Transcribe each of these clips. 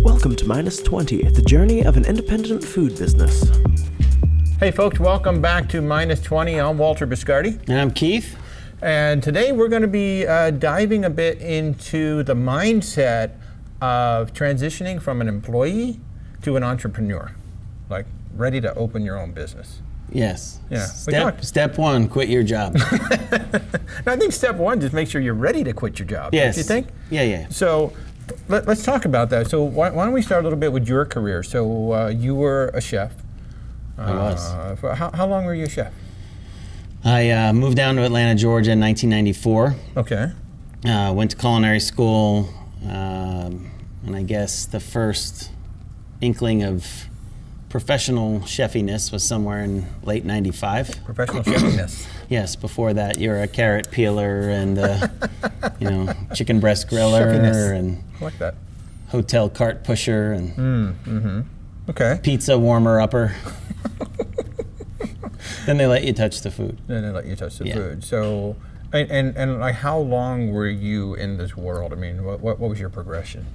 Welcome to Minus 20, the journey of an independent food business. Hey folks, welcome back to Minus 20. I'm Walter Biscardi. And I'm Keith. And today we're going to be diving a bit into the mindset of transitioning from an employee to an entrepreneur, like ready to open your own business. Yes. Yeah. Step one, quit your job. I think step one, just make sure you're ready to quit your job. Yes. Don't you think? Yeah. So let's talk about that. So why don't we start a little bit with your career? So you were a chef. I was. For how long were you a chef? I moved down to Atlanta, Georgia in 1994. Okay. Went to culinary school, and I guess the first inkling of professional chefiness was somewhere in late 95. Professional chefiness. Yes, before that you're a carrot peeler and chicken breast griller Chefiness. and I like that. hotel cart pusher and Okay. pizza warmer upper. Then they let you touch the food. Then they let you touch the Yeah. food. So, and like, how long were you in this world? I mean, what was your progression?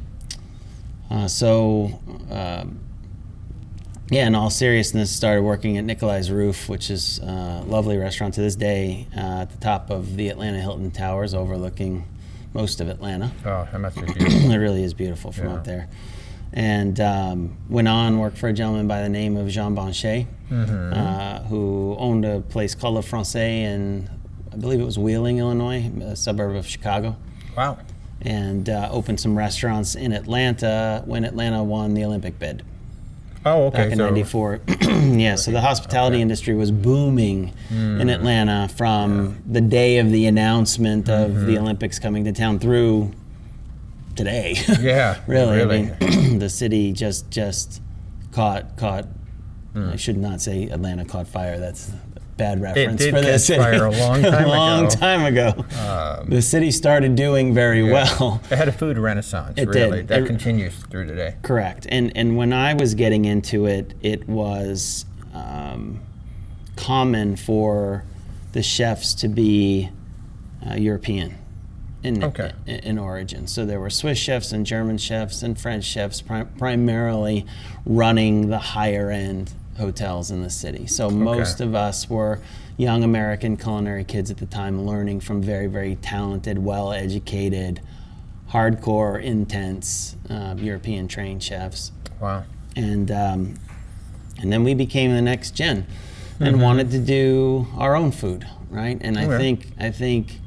In all seriousness, started working at Nikolai's Roof, which is a lovely restaurant to this day, at the top of the Atlanta Hilton Towers, overlooking most of Atlanta. Oh, that must be beautiful. It really is beautiful from Yeah. up there. And went on, worked for a gentleman by the name of Jean Banchet, who owned a place called Le Francais in, I believe it was Wheeling, Illinois, a suburb of Chicago. Wow. And opened some restaurants in Atlanta when Atlanta won the Olympic bid. Oh, okay. Back in '94. Yeah, so the hospitality industry was booming in Atlanta from the day of the announcement of the Olympics coming to town through today. Yeah. Really. I mean, the city just caught. I should not say Atlanta caught fire. That's a bad reference for the city. It did catch fire a long time a long ago. time ago. The city started doing very well. It had a food renaissance, It really. did. That continues through today. Correct. And when I was getting into it, it was common for the chefs to be European in origin. So there were Swiss chefs and German chefs and French chefs primarily running the higher end hotels in the city. So most of us were young American culinary kids at the time, learning from very, very talented, well-educated, hardcore, intense European trained chefs. Wow. And then we became the next gen and wanted to do our own food, right? And I think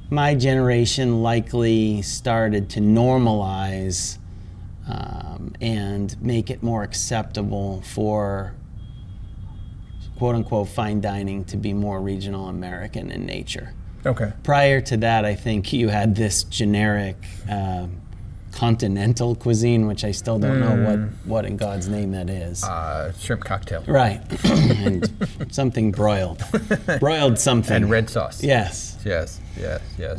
my generation likely started to normalize and make it more acceptable for quote unquote fine dining to be more regional American in nature. Okay. Prior to that, I think you had this generic continental cuisine, which I still don't know what in God's name that is. Shrimp cocktail. Right. And something broiled something. And red sauce. Yes. Yes.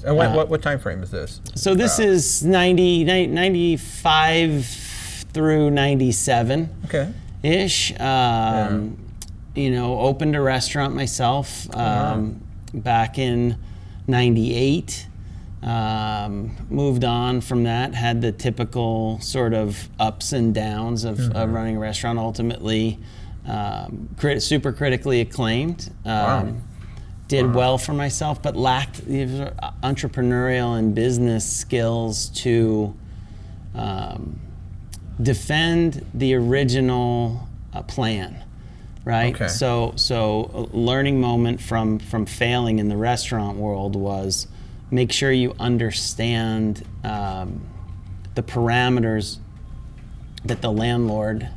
And what time frame is this? So this is 95 through 97. Okay. Ish. Opened a restaurant myself back in 98. Moved on from that, had the typical sort of ups and downs of running a restaurant. Ultimately, super critically acclaimed. Did well for myself, but lacked the entrepreneurial and business skills to defend the original plan, right? Okay. So a learning moment from failing in the restaurant world was make sure you understand the parameters that the landlord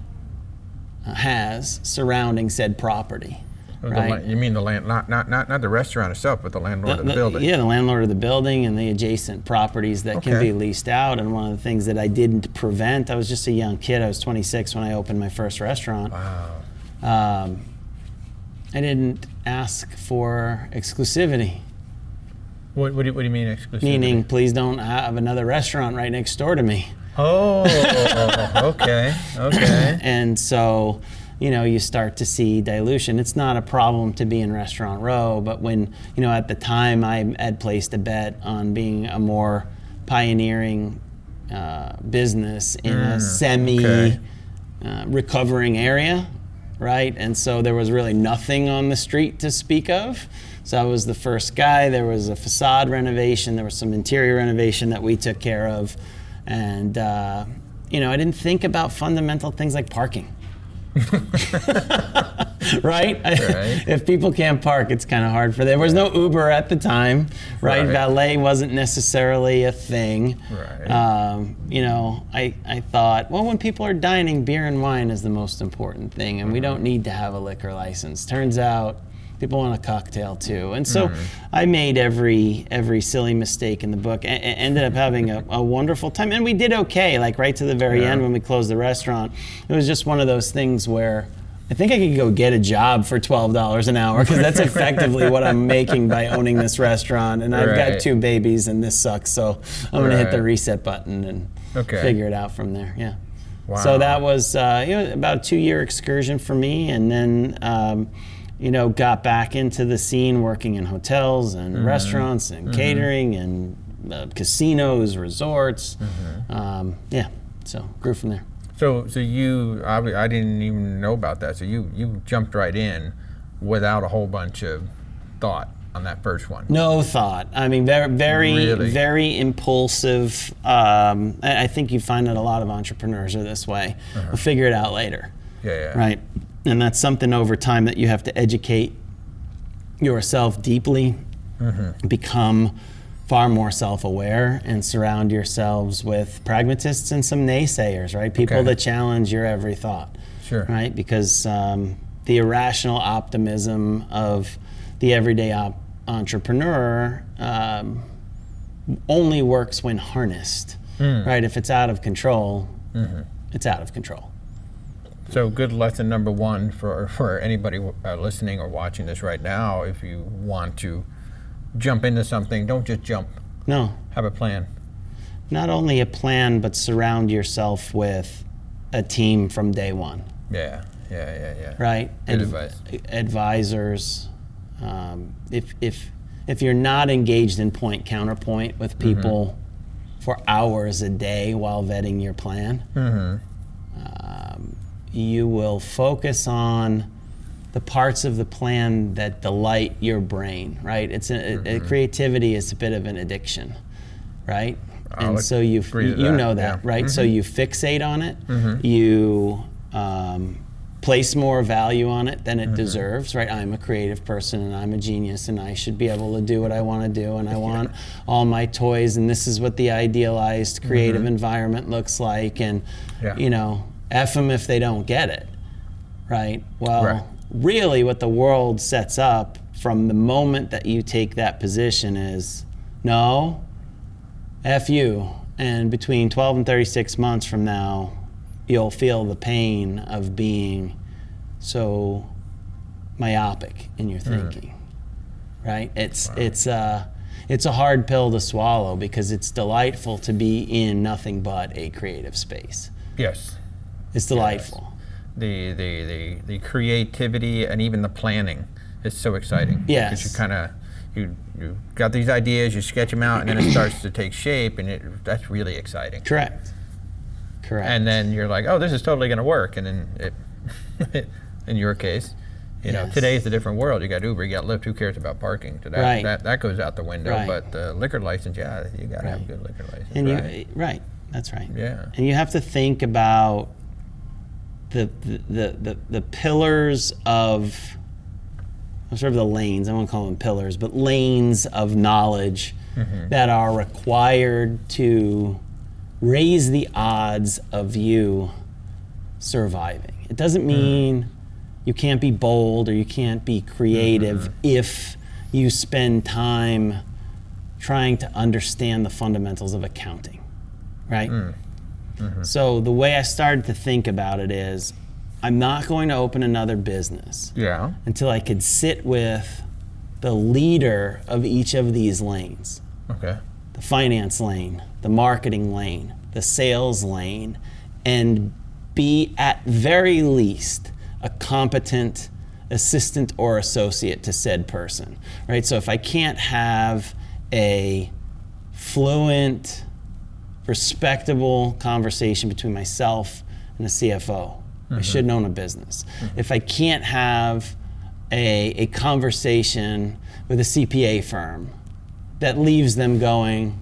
has surrounding said property. Right. You mean the land, not the restaurant itself, but the landlord of the building. Yeah, the landlord of the building and the adjacent properties that can be leased out. And one of the things that I didn't prevent, I was just a young kid. I was 26 when I opened my first restaurant. Wow. I didn't ask for exclusivity. What do you mean exclusivity? Meaning, please don't have another restaurant right next door to me. Oh, okay. And so, you start to see dilution. It's not a problem to be in Restaurant Row, but when, at the time I had placed a bet on being a more pioneering business in a recovering area, right? And so there was really nothing on the street to speak of. So I was the first guy. There was a facade renovation. There was some interior renovation that we took care of. And, I didn't think about fundamental things like parking. Right? If people can't park, it's kind of hard for them. There was no Uber at the time, right? Valet wasn't necessarily a thing. I thought, well, when people are dining, beer and wine is the most important thing, and we don't need to have a liquor license. Turns out people want a cocktail too. And so I made every silly mistake in the book, and ended up having a wonderful time. And we did okay, like right to the very end when we closed the restaurant. It was just one of those things where I think I could go get a job for $12 an hour, because that's effectively what I'm making by owning this restaurant. And I've got 2 babies and this sucks, so I'm gonna hit the reset button and figure it out from there, Wow. So that was about a 2-year excursion for me, and then got back into the scene working in hotels and restaurants and catering and casinos, resorts. So grew from there. So you, I didn't even know about that. So you jumped right in without a whole bunch of thought on that first one. No thought. I mean, very impulsive. I think you find that a lot of entrepreneurs are this way. We'll figure it out later. Right. And that's something over time that you have to educate yourself deeply, become far more self-aware, and surround yourselves with pragmatists and some naysayers, right? People that challenge your every thought, right? Because the irrational optimism of the everyday entrepreneur only works when harnessed, right? If it's out of control, it's out of control. So good lesson number 1 for anybody listening or watching this right now: if you want to jump into something, don't just jump. No. Have a plan. Not only a plan, but surround yourself with a team from day one. Yeah. Right? Good advice. Advisors. If you're not engaged in point counterpoint with people for hours a day while vetting your plan, you will focus on the parts of the plan that delight your brain, right? It's creativity is a bit of an addiction, right? And so you know that, right? So you fixate on it, you place more value on it than it deserves, right? I'm a creative person and I'm a genius and I should be able to do what I want to do, and I want all my toys, and this is what the idealized creative environment looks like, and F them if they don't get it, right? Well, really what the world sets up from the moment that you take that position is, no, F you, and between 12 and 36 months from now, you'll feel the pain of being so myopic in your thinking, right? It's a hard pill to swallow, because it's delightful to be in nothing but a creative space. Yes. It's delightful. The creativity and even the planning is so exciting. Yes. Because you got these ideas, you sketch them out, and then it starts to take shape, and that's really exciting. Correct. And then you're like, oh, this is totally going to work, and then it, in your case, today's a different world. You got Uber, you got Lyft. Who cares about parking today? That goes out the window. But the liquor license, you got to have a good liquor license. And that's right. Yeah. And you have to think about the pillars of, sort of the lanes, I won't call them pillars, but lanes of knowledge that are required to raise the odds of you surviving. It doesn't mean you can't be bold or you can't be creative if you spend time trying to understand the fundamentals of accounting, right? So the way I started to think about it is, I'm not going to open another business until I could sit with the leader of each of these lanes. Okay. The finance lane, the marketing lane, the sales lane, and be at very least a competent assistant or associate to said person, right? So if I can't have a fluent respectable conversation between myself and a CFO. I shouldn't own a business. If I can't have a conversation with a CPA firm that leaves them going,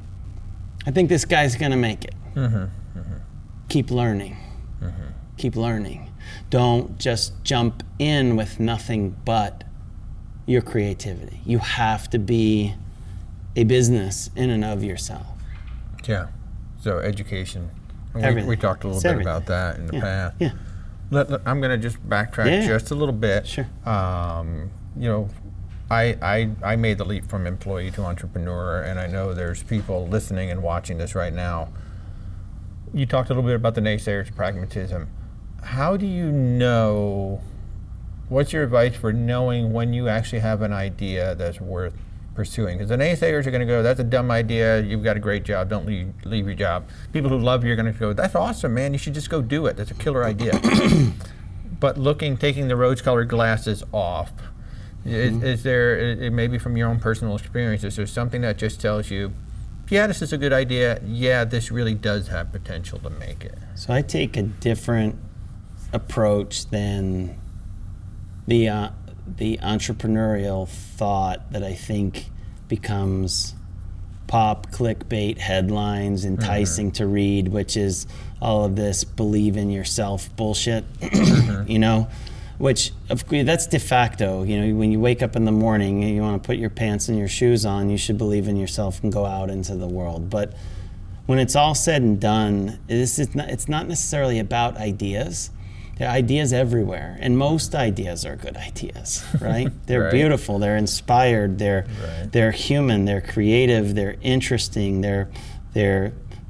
I think this guy's gonna make it. Keep learning. Keep learning. Don't just jump in with nothing but your creativity. You have to be a business in and of yourself. Yeah. So education. We talked a little bit about that in the past. Yeah. I'm going to just backtrack just a little bit. Sure. You know, I made the leap from employee to entrepreneur, and I know there's people listening and watching this right now. You talked a little bit about the naysayers, pragmatism. How do you know, what's your advice for knowing when you actually have an idea that's worth pursuing? Because the naysayers are going to go, that's a dumb idea, you've got a great job, don't leave your job. People who love you are going to go, that's awesome, man, you should just go do it, that's a killer idea. But taking the rose-colored glasses off, is there, maybe from your own personal experience, is there something that just tells you, yeah, this is a good idea, yeah, this really does have potential to make it? So I take a different approach than the entrepreneurial thought that I think becomes pop clickbait headlines, enticing to read, which is all of this believe in yourself bullshit, you know, which that's de facto. You know, when you wake up in the morning and you want to put your pants and your shoes on, you should believe in yourself and go out into the world. But when it's all said and done, it's not necessarily about ideas. There are ideas everywhere, and most ideas are good ideas, right? They're beautiful, they're inspired, they're human, they're creative, they're interesting, they're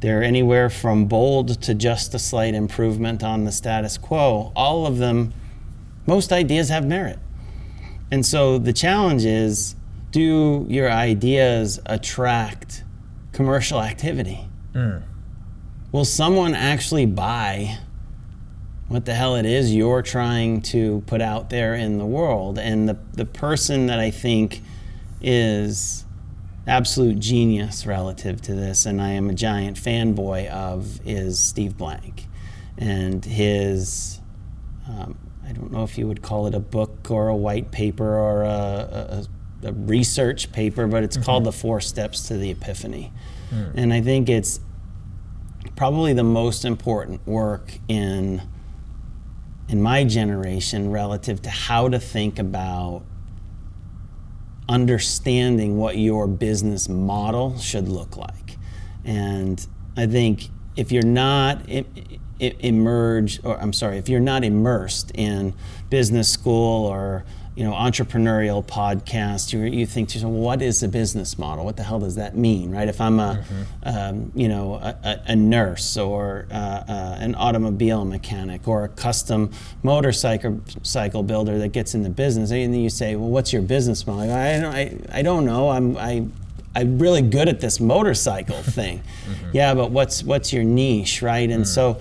anywhere from bold to just a slight improvement on the status quo. All of them, most ideas have merit. And so the challenge is, do your ideas attract commercial activity? Will someone actually buy what the hell it is you're trying to put out there in the world? And the person that I think is absolute genius relative to this, and I am a giant fanboy of, is Steve Blank. And his, I don't know if you would call it a book or a white paper or a research paper, but it's called The 4 Steps to the Epiphany. And I think it's probably the most important work in my generation relative to how to think about understanding what your business model should look like. And I think if you're not if you're not immersed in business school or entrepreneurial podcast, you think to yourself, well, what is a business model? What the hell does that mean, right? If I'm a nurse or an automobile mechanic or a custom motorcycle builder that gets in the business, and then you say, well, what's your business model? I don't know. I'm really good at this motorcycle thing. Yeah, but what's your niche, right? And so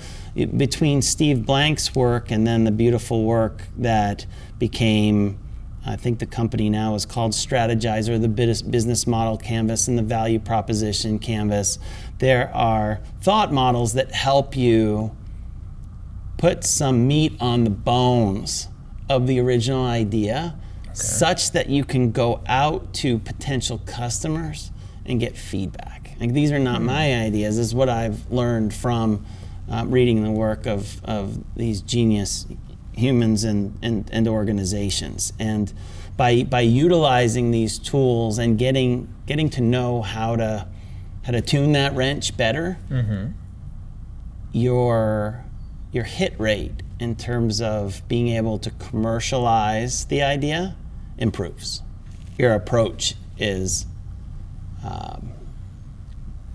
between Steve Blank's work and then the beautiful work that became, I think the company now is called Strategizer, the business model canvas and the value proposition canvas, there are thought models that help you put some meat on the bones of the original idea, such that you can go out to potential customers and get feedback. Like, these are not my ideas. This is what I've learned from reading the work of these genius humans and organizations. And by utilizing these tools and getting to know how to tune that wrench better, your hit rate in terms of being able to commercialize the idea improves. Your approach is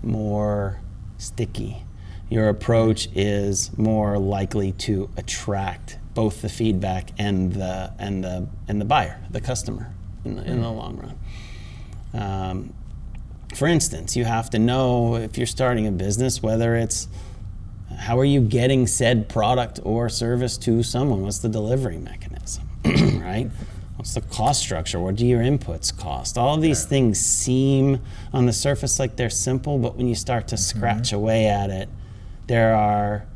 more sticky. Your approach is more likely to attract both the feedback and the buyer, the customer, in the long run. For instance, you have to know, if you're starting a business, whether it's how are you getting said product or service to someone? What's the delivery mechanism, right? What's the cost structure? What do your inputs cost? All of these things seem on the surface like they're simple, but when you start to scratch away at it, there are,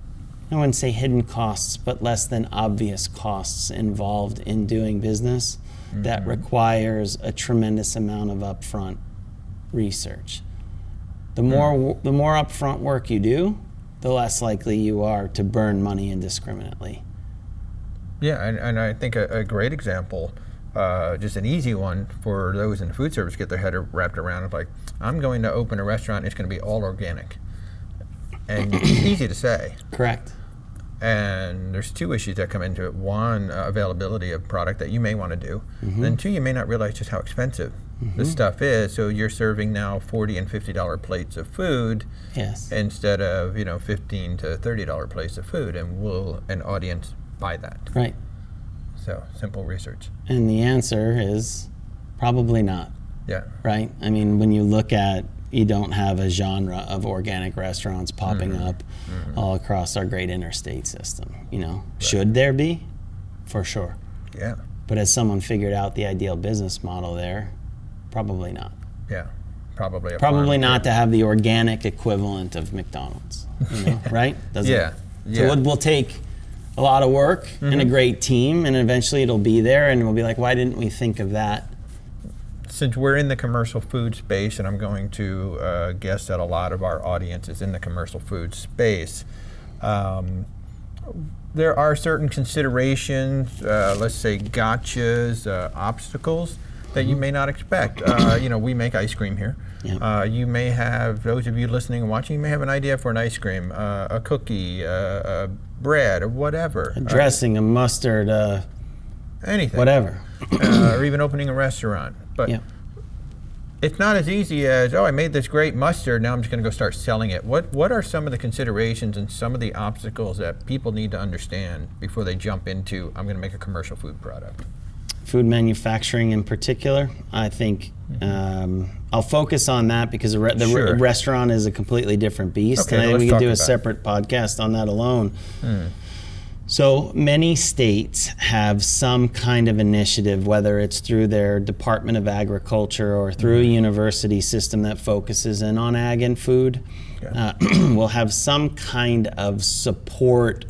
I wouldn't say hidden costs, but less than obvious costs involved in doing business that requires a tremendous amount of upfront research. The more upfront work you do, the less likely you are to burn money indiscriminately. Yeah, and I think a great example, just an easy one for those in food service get their head wrapped around it, like, I'm going to open a restaurant, it's going to be all organic. And it's easy to say. Correct. And there's two issues that come into it. One, availability of product that you may want to do. Then two, you may not realize just how expensive this stuff is. So you're serving now $40 and $50 plates of food instead of $15 to $30 plates of food. And will an audience buy that? Right. So simple research. And the answer is probably not. Yeah. Right? I mean, when you look at, you don't have a genre of organic restaurants popping up all across our great interstate system. Should there be? For sure. Yeah. But has someone figured out the ideal business model there? Probably not. Yeah. Probably not to have the organic equivalent of McDonald's. Right? Yeah. So it will take a lot of work and a great team, and eventually it'll be there, and we'll be like, why didn't we think of that? Since we're in the commercial food space, and I'm going to guess that a lot of our audience is in the commercial food space, there are certain considerations, let's say gotchas, obstacles that you may not expect. We make ice cream here. Yeah. You may have, those of you listening and watching, you may have an idea for an ice cream, a cookie, a bread, or whatever. A dressing, a mustard, anything. Whatever. Or even opening a restaurant. But it's not as easy as, I made this great mustard, now I'm just going to go start selling it. What are some of the considerations and some of the obstacles that people need to understand before they jump into, I'm going to make a commercial food product? Food manufacturing in particular, I think I'll focus on that because the restaurant is a completely different beast. Okay, and we can do a separate podcast on that alone. So many states have some kind of initiative, whether it's through their Department of Agriculture or through a university system that focuses in on ag and food, will have some kind of support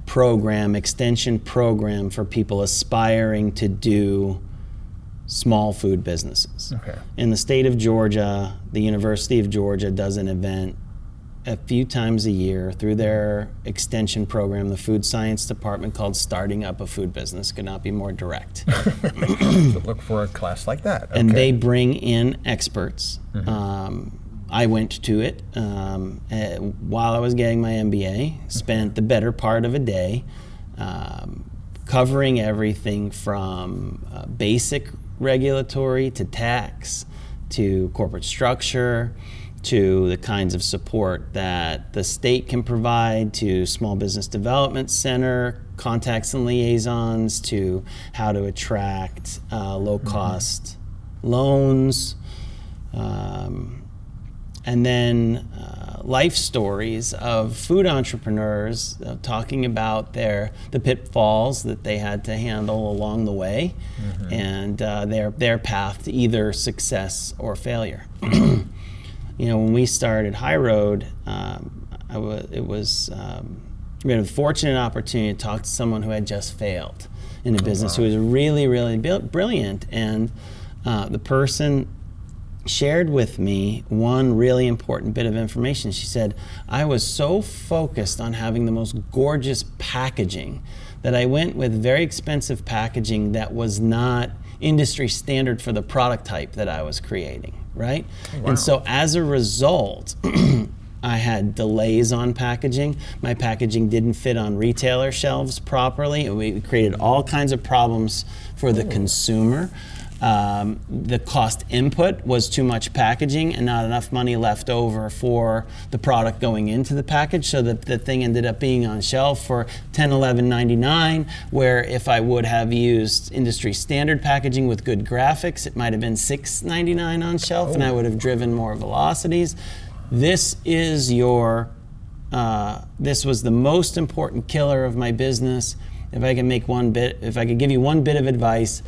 program, extension program for people aspiring to do small food businesses. Okay. In the state of Georgia, the University of Georgia does an event a few times a year through their extension program, the food science department, called Starting Up a Food Business. Could not be more direct. So look for a class like that. Okay. And they bring in experts. I went to it while I was getting my MBA, spent the better part of a day covering everything from basic regulatory to tax to corporate structure to the kinds of support that the state can provide, to Small Business Development Center, contacts and liaisons, to how to attract low-cost loans, and then life stories of food entrepreneurs talking about the pitfalls that they had to handle along the way, and their path to either success or failure. When we started High Road, we had a fortunate opportunity to talk to someone who had just failed in a business, who was really, really brilliant. And the person shared with me one really important bit of information. She said, I was so focused on having the most gorgeous packaging that I went with very expensive packaging that was not industry standard for the product type that I was creating. Right? Wow. And so as a result, I had delays on packaging. My packaging didn't fit on retailer shelves properly. We created all kinds of problems for the consumer. The cost input was too much packaging and not enough money left over for the product going into the package, so that the thing ended up being on shelf for $10, $11.99, where if I would have used industry standard packaging with good graphics, it might have been $6.99 on shelf, and I would have driven more velocities. This was the most important killer of my business. If I could give you one bit of advice,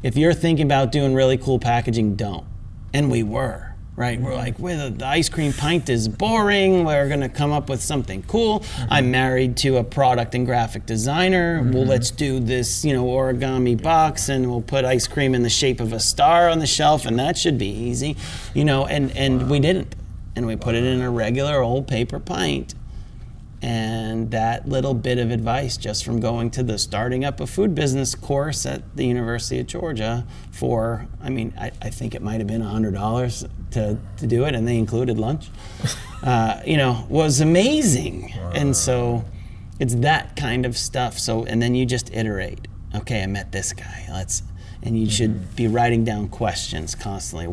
If you're thinking about doing really cool packaging, don't. And we were. Right, we're like, well, the ice cream pint is boring. We're gonna come up with something cool. I'm married to a product and graphic designer. Well, let's do this, origami box, and we'll put ice cream in the shape of a star on the shelf, and that should be easy, And we didn't, and we put it in a regular old paper pint. And that little bit of advice, just from going to the starting up a food business course at the University of Georgia for, I think it might have been $100 to do it, and they included lunch, was amazing. Wow. And so it's that kind of stuff. So, and then you just iterate. Okay, I met this guy. And you should be writing down questions constantly.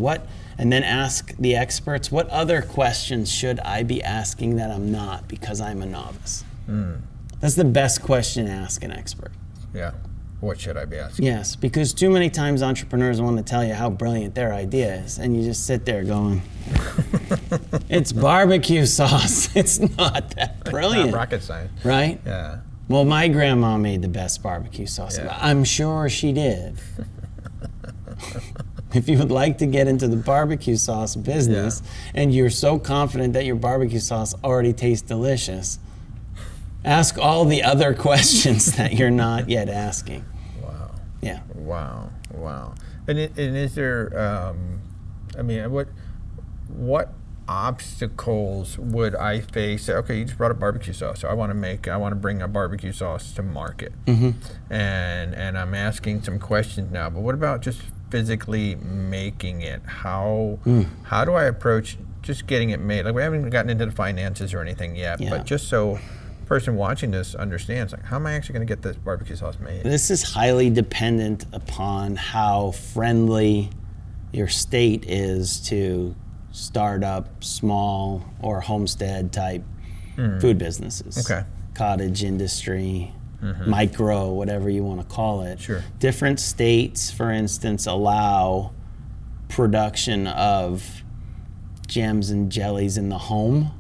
And then ask the experts, what other questions should I be asking that I'm not because I'm a novice? That's the best question to ask an expert. Yeah. What should I be asking? Yes, because too many times entrepreneurs want to tell you how brilliant their idea is, and you just sit there going, it's barbecue sauce. It's not that brilliant. It's not rocket science. Right? Yeah. Well, my grandma made the best barbecue sauce. Yeah. I'm sure she did. If you would like to get into the barbecue sauce business and you're so confident that your barbecue sauce already tastes delicious, ask all the other questions that you're not yet asking. Wow. Yeah. Wow. And is there, what obstacles would I face? Okay, you just brought up barbecue sauce. So I want to bring a barbecue sauce to market. And I'm asking some questions now, but what about just physically making it? How do I approach just getting it made? Like, we haven't gotten into the finances or anything yet, but just so the person watching this understands, like, how am I actually going to get this barbecue sauce made? This is highly dependent upon how friendly your state is to start up small or homestead type food businesses. Okay. Cottage industry, micro, whatever you want to call it. Sure. Different states, for instance, allow production of jams and jellies in the home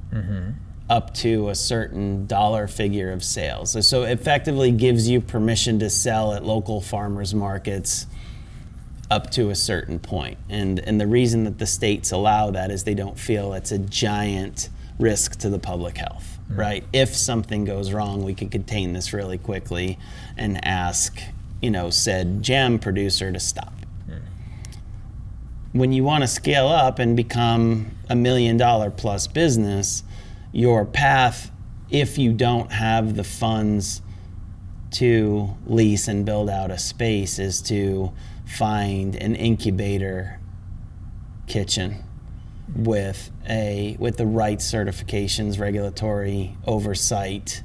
up to a certain dollar figure of sales. So effectively gives you permission to sell at local farmers markets up to a certain point. And the reason that the states allow that is they don't feel it's a giant risk to the public health. Right? If something goes wrong, we could contain this really quickly and ask, said jam producer to stop. When you want to scale up and become $1 million plus business, your path, if you don't have the funds to lease and build out a space, is to find an incubator kitchen with the right certifications, regulatory oversight,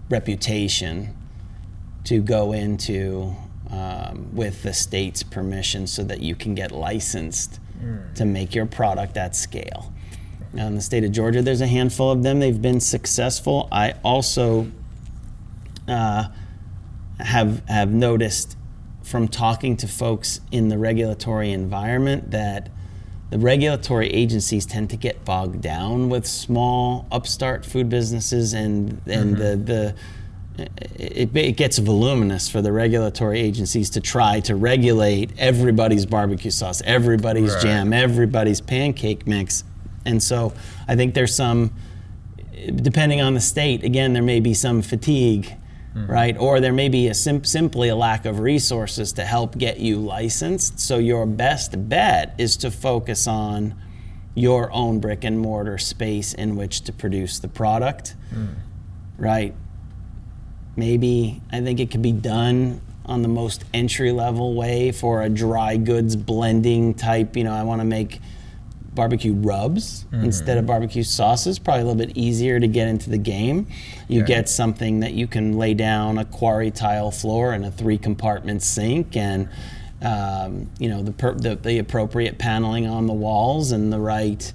reputation to go into with the state's permission so that you can get licensed to make your product at scale. Now, in the state of Georgia, there's a handful of them. They've been successful. I also have noticed from talking to folks in the regulatory environment that the regulatory agencies tend to get bogged down with small upstart food businesses, and it gets voluminous for the regulatory agencies to try to regulate everybody's barbecue sauce, everybody's jam, everybody's pancake mix. And so I think there's some, depending on the state, again, there may be some fatigue, right? Or there may be simply a lack of resources to help get you licensed. So your best bet is to focus on your own brick and mortar space in which to produce the product, right? Maybe, I think it could be done on the most entry level way for a dry goods blending type, I want to make barbecue rubs instead of barbecue sauces, probably a little bit easier to get into the game. You get something that you can lay down a quarry tile floor and a 3-compartment sink, and the appropriate paneling on the walls and the right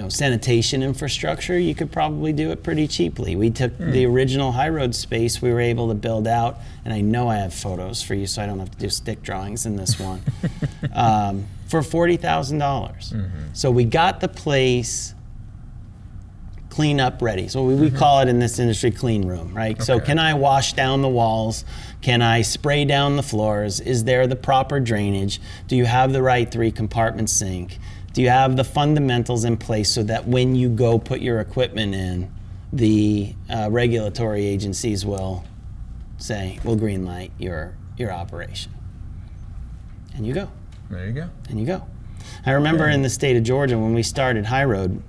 sanitation infrastructure. You could probably do it pretty cheaply. We took the original high road space we were able to build out, and I know I have photos for you so I don't have to do stick drawings in this one, for $40,000. So we got the place clean up ready. So we call it in this industry clean room, right? Okay. So can I wash down the walls? Can I spray down the floors? Is there the proper drainage? Do you have the right 3-compartment sink? Do you have the fundamentals in place so that when you go put your equipment in, the regulatory agencies will say, we'll green light your operation? And you go. There you go. And you go. I remember in the state of Georgia when we started High Road,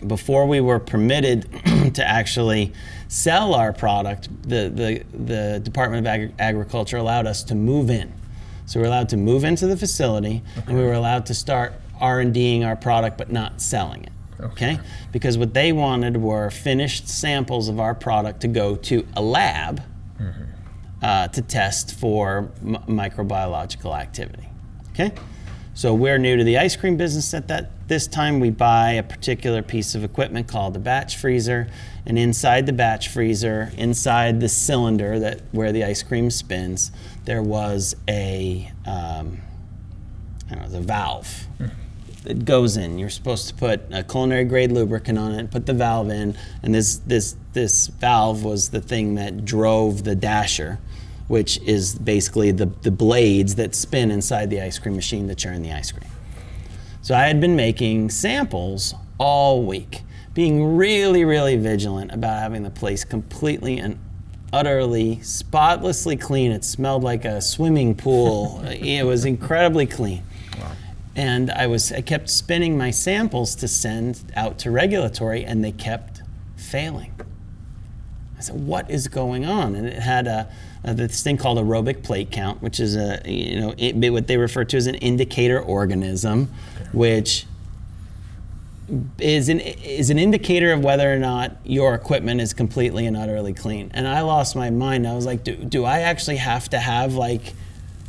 before we were permitted to actually sell our product, the Department of Agriculture allowed us to move in. So we were allowed to move into the facility, and we were allowed to start R&Ding our product but not selling it. Okay? Because what they wanted were finished samples of our product to go to a lab to test for microbiological activity. Okay? So we're new to the ice cream business at this time. We buy a particular piece of equipment called a batch freezer, and inside the batch freezer, inside the cylinder where the ice cream spins, there was a valve that goes in. You're supposed to put a culinary grade lubricant on it, put the valve in, and this valve was the thing that drove the dasher, which is basically the blades that spin inside the ice cream machine to churn the ice cream. So I had been making samples all week, being really, really vigilant about having the place completely and utterly, spotlessly clean. It smelled like a swimming pool. It was incredibly clean. Wow. And I kept spinning my samples to send out to regulatory, and they kept failing. I said, what is going on? And it had this thing called aerobic plate count, which is what they refer to as an indicator organism, which is an indicator of whether or not your equipment is completely and utterly clean. And I lost my mind. I was like, do I actually have to have like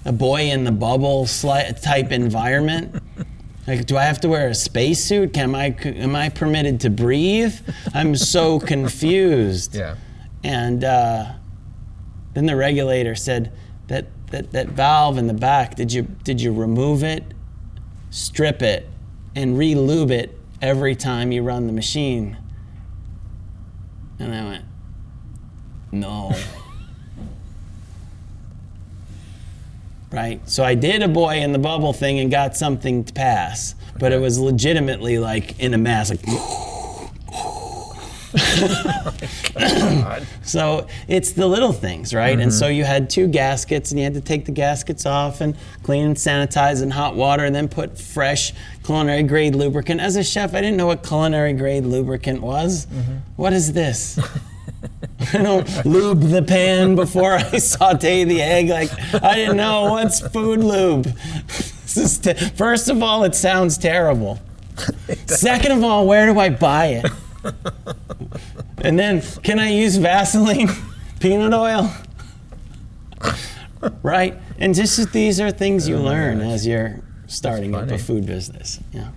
a boy in the bubble type environment? Like, do I have to wear a spacesuit? Am I permitted to breathe? I'm so confused. Yeah. And then the regulator said that valve in the back, did you remove it, strip it, and re-lube it every time you run the machine? And I went, no. Right? So I did a boy in the bubble thing and got something to pass, but it was legitimately like in a mass, like, so it's the little things, right? And so you had 2 gaskets, and you had to take the gaskets off and clean and sanitize in hot water, and then put fresh culinary grade lubricant. As a chef, I didn't know what culinary grade lubricant was. What is this? I don't lube the pan before I saute the egg. Like, I didn't know what's food lube. First of all, it sounds terrible. Second of all, where do I buy it? And then, can I use Vaseline peanut oil? Right? And just these are things you learn as you're starting up a food business. Yeah.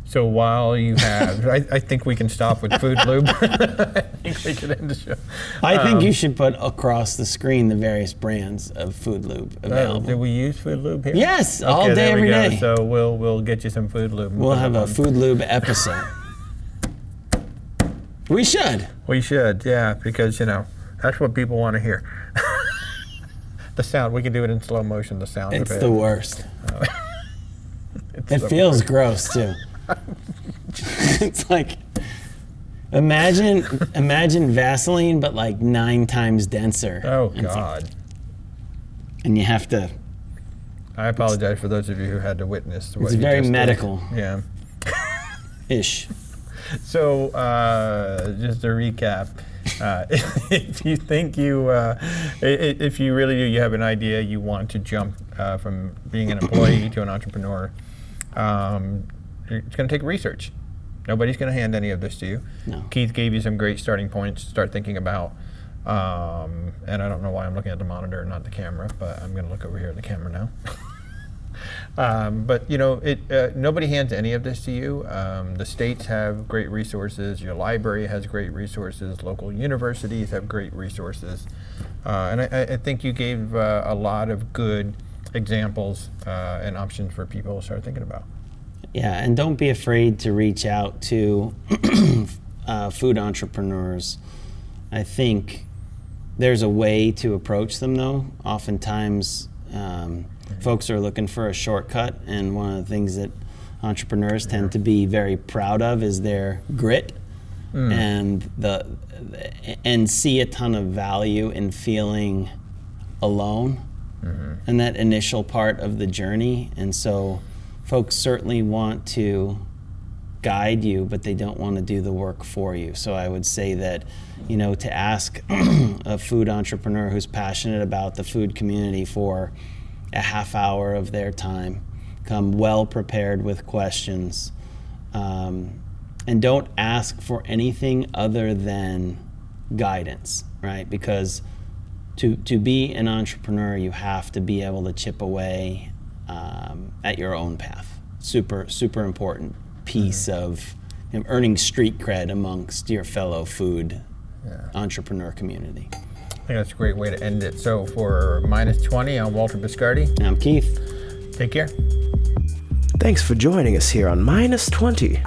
So while you have, I think we can stop with food lube. I think we can end the show. I think you should put across the screen the various brands of food lube available. Do we use food lube here? Yes, okay, all day, every day. So we'll get you some food lube. We'll have a food lube episode. We should. We should, yeah, because, that's what people want to hear. The sound, we can do it in slow motion, the sound of it. It's the worst. It feels gross, too. It's like, imagine Vaseline, but like 9 times denser. Oh, God. And you have to... I apologize for those of you who had to witness what it's very medical. Yeah. Ish. So, just to recap, if you think if you really do, you have an idea, you want to jump from being an employee to an entrepreneur, it's going to take research. Nobody's going to hand any of this to you. No. Keith gave you some great starting points to start thinking about. And I don't know why I'm looking at the monitor and not the camera, but I'm going to look over here at the camera now. But nobody hands any of this to you. The states have great resources. Your library has great resources. Local universities have great resources. And I think you gave a lot of good examples and options for people to start thinking about. Yeah, and don't be afraid to reach out to food entrepreneurs, I think there's a way to approach them though. Oftentimes, folks are looking for a shortcut, and one of the things that entrepreneurs tend to be very proud of is their grit and see a ton of value in feeling alone and that initial part of the journey. And so folks certainly want to guide you, but they don't want to do the work for you. So I would say that, to ask a food entrepreneur who's passionate about the food community for a half hour of their time, come well prepared with questions, and don't ask for anything other than guidance, right? Because to be an entrepreneur, you have to be able to chip away at your own path. Super important piece of earning street cred amongst your fellow food entrepreneur community. I think that's a great way to end it. So for Minus 20, I'm Walter Biscardi. I'm Keith. Take care. Thanks for joining us here on Minus 20.